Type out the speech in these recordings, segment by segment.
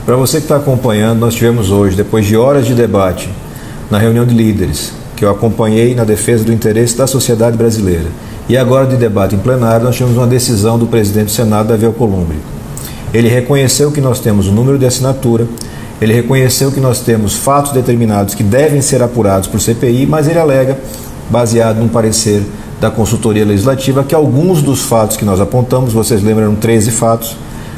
Para você que está acompanhando, nós tivemos hoje, depois de horas de debate, na reunião de líderes, que eu acompanhei na defesa do interesse da sociedade brasileira, e agora de debate em plenário, nós tivemos uma decisão do presidente do Senado, Davi Alcolumbre. Ele reconheceu que nós temos o número de assinatura, ele reconheceu que nós temos fatos determinados que devem ser apurados por CPI, mas ele alega, baseado num parecer da consultoria legislativa, que alguns dos fatos que nós apontamos, vocês lembram, eram 13 fatos,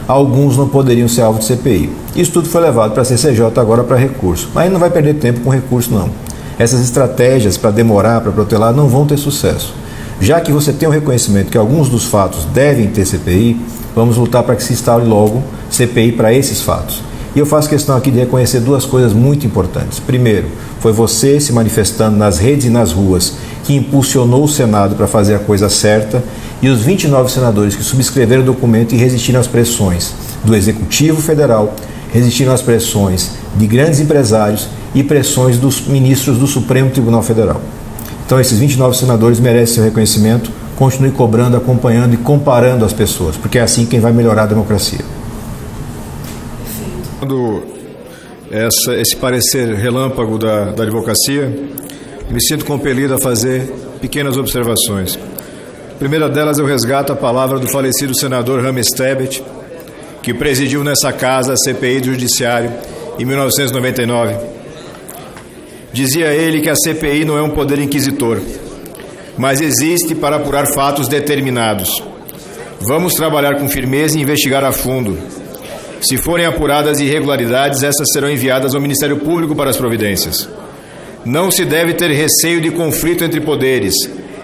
alguns não poderiam ser alvo de CPI. Isso tudo foi levado para a CCJ agora para recurso. Mas não vai perder tempo com recurso, não. Essas estratégias para demorar, para protelar, não vão ter sucesso. Já que você tem o reconhecimento que alguns dos fatos devem ter CPI, vamos lutar para que se instale logo CPI para esses fatos. E eu faço questão aqui de reconhecer duas coisas muito importantes. Primeiro, foi você se manifestando nas redes e nas ruas que impulsionou o Senado para fazer a coisa certa, e os 29 senadores que subscreveram o documento e resistiram às pressões do Executivo Federal, resistiram às pressões de grandes empresários e pressões dos ministros do Supremo Tribunal Federal. Então esses 29 senadores merecem seu reconhecimento. Continue cobrando, acompanhando e comparando as pessoas, porque é assim quem vai melhorar a democracia. Esse parecer relâmpago da advocacia, me sinto compelido a fazer pequenas observações. A primeira delas, eu resgato a palavra do falecido senador Rames Tebet, que presidiu nessa casa a CPI do Judiciário em 1999. Dizia ele que a CPI não é um poder inquisitor, mas existe para apurar fatos determinados. Vamos trabalhar com firmeza e investigar a fundo. Se forem apuradas irregularidades, essas serão enviadas ao Ministério Público para as providências. Não se deve ter receio de conflito entre poderes.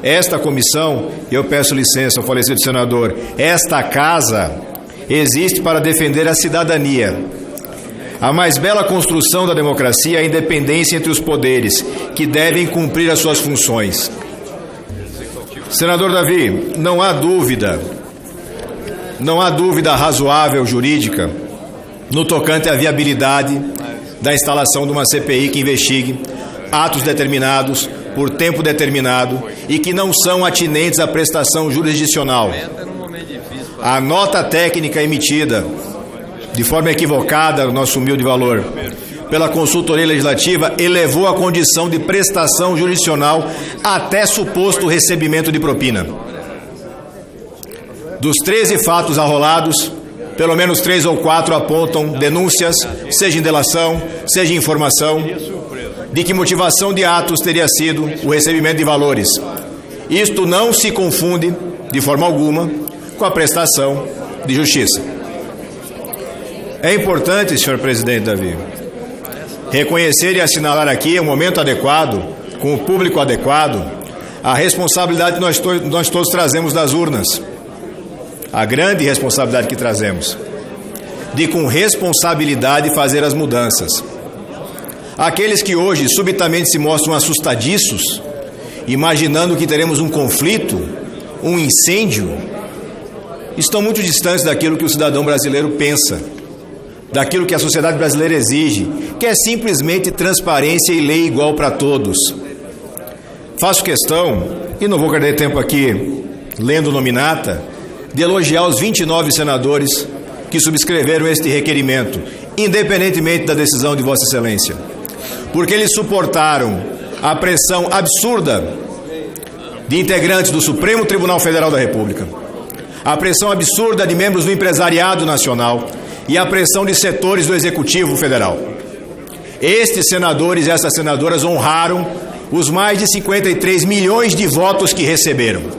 Esta comissão, eu peço licença ao falecido senador, esta casa existe para defender a cidadania. A mais bela construção da democracia é a independência entre os poderes, que devem cumprir as suas funções. Senador Davi, não há dúvida razoável jurídica no tocante à viabilidade da instalação de uma CPI que investigue atos determinados por tempo determinado e que não são atinentes à prestação jurisdicional. A nota técnica emitida de forma equivocada, nosso humilde valor, pela consultoria legislativa, elevou a condição de prestação jurisdicional até suposto recebimento de propina. Dos 13 fatos arrolados, pelo menos 3 ou 4 apontam denúncias, seja em delação, seja em informação, de que motivação de atos teria sido o recebimento de valores. Isto não se confunde, de forma alguma, com a prestação de justiça. É importante, senhor presidente Davi, reconhecer e assinalar aqui, em um momento adequado, com o público adequado, a responsabilidade que nós todos trazemos das urnas. A grande responsabilidade que trazemos, de com responsabilidade fazer as mudanças. Aqueles que hoje subitamente se mostram assustadiços, imaginando que teremos um conflito, um incêndio, estão muito distantes daquilo que o cidadão brasileiro pensa, daquilo que a sociedade brasileira exige, que é simplesmente transparência e lei igual para todos. Faço questão, e não vou perder tempo aqui lendo nominata, de elogiar os 29 senadores que subscreveram este requerimento, independentemente da decisão de Vossa Excelência, porque eles suportaram a pressão absurda de integrantes do Supremo Tribunal Federal da República, a pressão absurda de membros do empresariado nacional e a pressão de setores do Executivo Federal. Estes senadores e essas senadoras honraram os mais de 53 milhões de votos que receberam.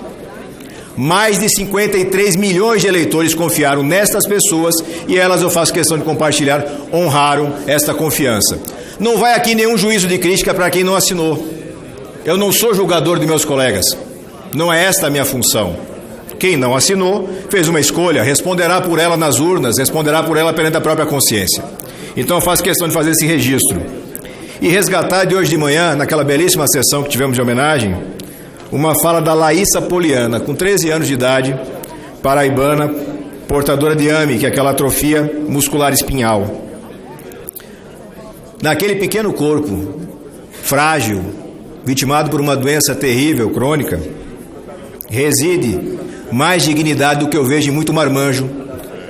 Mais de 53 milhões de eleitores confiaram nestas pessoas e elas, eu faço questão de compartilhar, honraram esta confiança. Não vai aqui nenhum juízo de crítica para quem não assinou. Eu não sou julgador de meus colegas. Não é esta a minha função. Quem não assinou fez uma escolha, responderá por ela nas urnas, responderá por ela perante a própria consciência. Então eu faço questão de fazer esse registro. E resgatar de hoje de manhã, naquela belíssima sessão que tivemos de homenagem, uma fala da Laísa Poliana, com 13 anos de idade, paraibana, portadora de AME, que é aquela atrofia muscular espinhal. Naquele pequeno corpo, frágil, vitimado por uma doença terrível, crônica, reside mais dignidade do que eu vejo em muito marmanjo,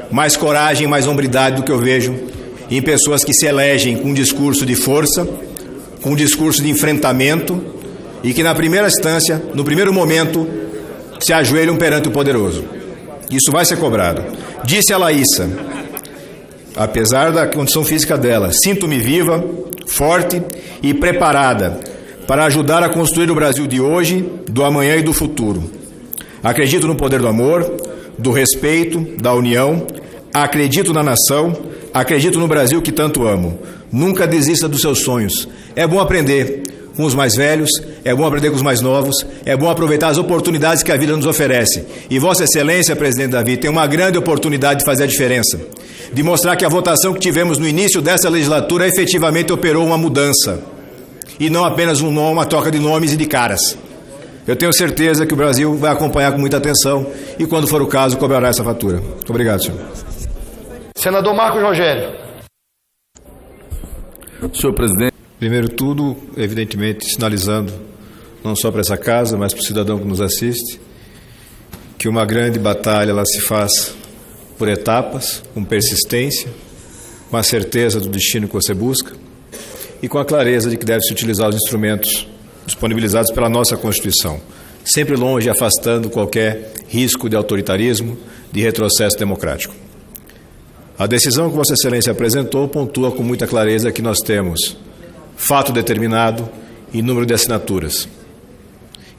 mais coragem, mais hombridade do que eu vejo em pessoas que se elegem com um discurso de força, com um discurso de enfrentamento e que na primeira instância, no primeiro momento, se ajoelham perante o poderoso. Isso vai ser cobrado. Disse a Laísa, apesar da condição física dela, sinto-me viva, forte e preparada para ajudar a construir o Brasil de hoje, do amanhã e do futuro. Acredito no poder do amor, do respeito, da união, acredito na nação, acredito no Brasil que tanto amo. Nunca desista dos seus sonhos. É bom aprender com os mais velhos, é bom aprender com os mais novos, é bom aproveitar as oportunidades que a vida nos oferece. E Vossa Excelência, Presidente Davi, tem uma grande oportunidade de fazer a diferença, de mostrar que a votação que tivemos no início dessa legislatura efetivamente operou uma mudança, e não apenas uma troca de nomes e de caras. Eu tenho certeza que o Brasil vai acompanhar com muita atenção e, quando for o caso, cobrará essa fatura. Muito obrigado, senhor. Senador Marcos Rogério. Senhor presidente. Primeiro tudo, evidentemente, sinalizando, não só para essa casa, mas para o cidadão que nos assiste, que uma grande batalha ela se faz por etapas, com persistência, com a certeza do destino que você busca e com a clareza de que deve-se utilizar os instrumentos disponibilizados pela nossa Constituição, sempre longe e afastando qualquer risco de autoritarismo, de retrocesso democrático. A decisão que Vossa Excelência apresentou pontua com muita clareza que nós temos fato determinado e número de assinaturas.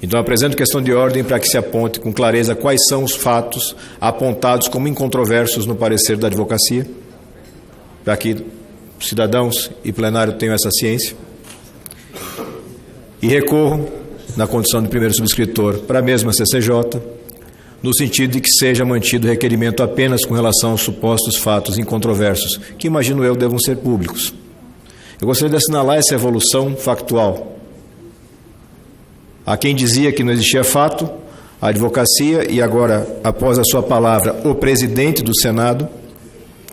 Então, apresento questão de ordem para que se aponte com clareza quais são os fatos apontados como incontroversos no parecer da advocacia, para que cidadãos e plenário tenham essa ciência. E recorro, na condição de primeiro subscritor, para a mesma CCJ, no sentido de que seja mantido o requerimento apenas com relação aos supostos fatos incontroversos, que imagino eu devam ser públicos. Eu gostaria de assinalar essa evolução factual. Há quem dizia que não existia fato, a advocacia, e agora, após a sua palavra, o presidente do Senado,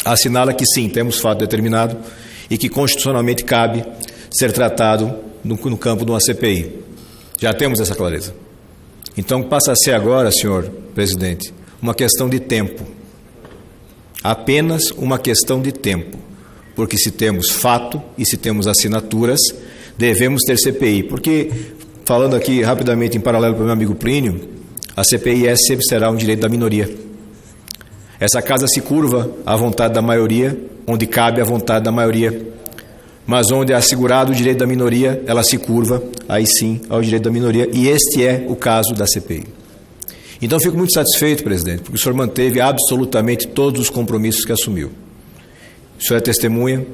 assinala que sim, temos fato determinado e que constitucionalmente cabe ser tratado no campo de uma CPI. Já temos essa clareza. Então passa a ser agora, senhor presidente, uma questão de tempo. Apenas uma questão de tempo. Porque se temos fato e se temos assinaturas, devemos ter CPI. Porque, falando aqui rapidamente em paralelo para o meu amigo Plínio, a CPI sempre será um direito da minoria. Essa casa se curva à vontade da maioria, onde cabe a vontade da maioria. Mas onde é assegurado o direito da minoria, ela se curva, aí sim, ao direito da minoria. E este é o caso da CPI. Então, fico muito satisfeito, presidente, porque o senhor manteve absolutamente todos os compromissos que assumiu. O senhor é testemunha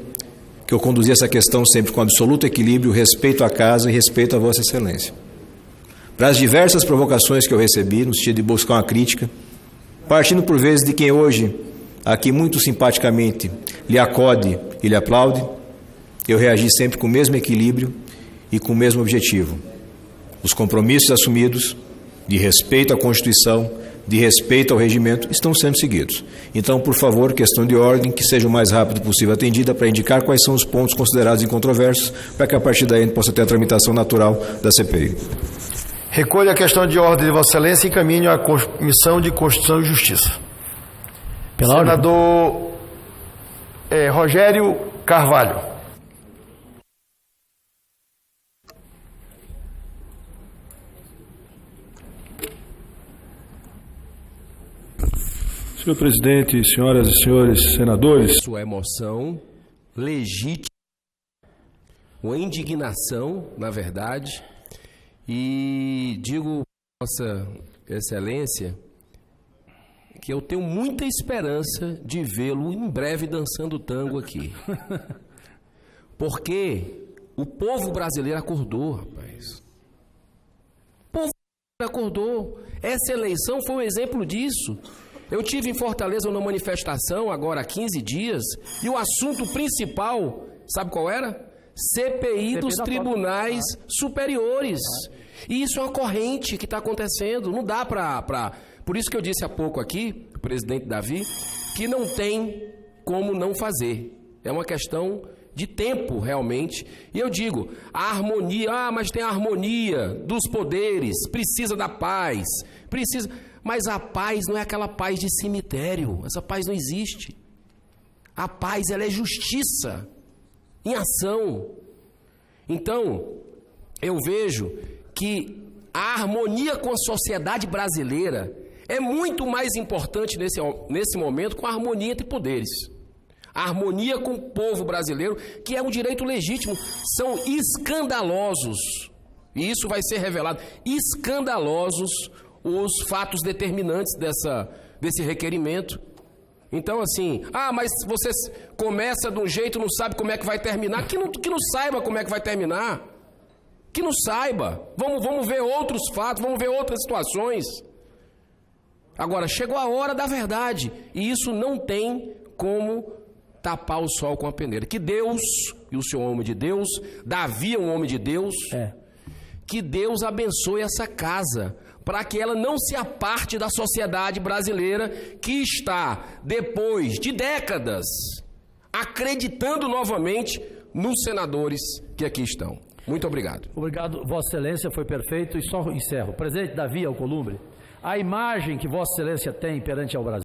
que eu conduzi essa questão sempre com absoluto equilíbrio, respeito à casa e respeito à Vossa Excelência. Para as diversas provocações que eu recebi, no sentido de buscar uma crítica, partindo por vezes de quem hoje, aqui muito simpaticamente, lhe acode e lhe aplaude, eu reagi sempre com o mesmo equilíbrio e com o mesmo objetivo. Os compromissos assumidos de respeito à Constituição, de respeito ao regimento, estão sendo seguidos. Então, por favor, questão de ordem, que seja o mais rápido possível atendida para indicar quais são os pontos considerados incontroversos, para que a partir daí a gente possa ter a tramitação natural da CPI. Recolho a questão de ordem de Vossa Excelência e encaminho à Comissão de Constituição e Justiça. Senador Rogério Carvalho. Senhor presidente, senhoras e senhores senadores. Sua emoção legítima, uma indignação, na verdade, e digo, Vossa Excelência, que eu tenho muita esperança de vê-lo em breve dançando tango aqui. Porque o povo brasileiro acordou, rapaz. O povo brasileiro acordou. Essa eleição foi um exemplo disso. Eu tive em Fortaleza uma manifestação agora há 15 dias e o assunto principal, sabe qual era? CPI dos tribunais superiores. E isso é uma corrente que está acontecendo. Não dá para... Por isso que eu disse há pouco aqui, o presidente Davi, que não tem como não fazer. É uma questão de tempo, realmente. E eu digo, a harmonia... mas tem a harmonia dos poderes, precisa da paz, precisa... Mas a paz não é aquela paz de cemitério. Essa paz não existe. A paz, ela é justiça em ação. Então, eu vejo que a harmonia com a sociedade brasileira é muito mais importante nesse momento com a harmonia entre poderes. A harmonia com o povo brasileiro, que é um direito legítimo. São escandalosos, e isso vai ser revelado, escandalosos os fatos determinantes desse requerimento. Então, assim, mas você começa de um jeito, não sabe como é que vai terminar. Que não saiba como é que vai terminar. Que não saiba. Vamos ver outros fatos, vamos ver outras situações. Agora, chegou a hora da verdade, e isso não tem como tapar o sol com a peneira. Que Deus, e o Senhor é um homem de Deus, Davi é um homem de Deus, que Deus abençoe essa casa, para que ela não se aparte da sociedade brasileira que está, depois de décadas, acreditando novamente nos senadores que aqui estão. Muito obrigado. Obrigado, Vossa Excelência, foi perfeito. E só encerro. Presidente Davi Alcolumbre, a imagem que Vossa Excelência tem perante ao Brasil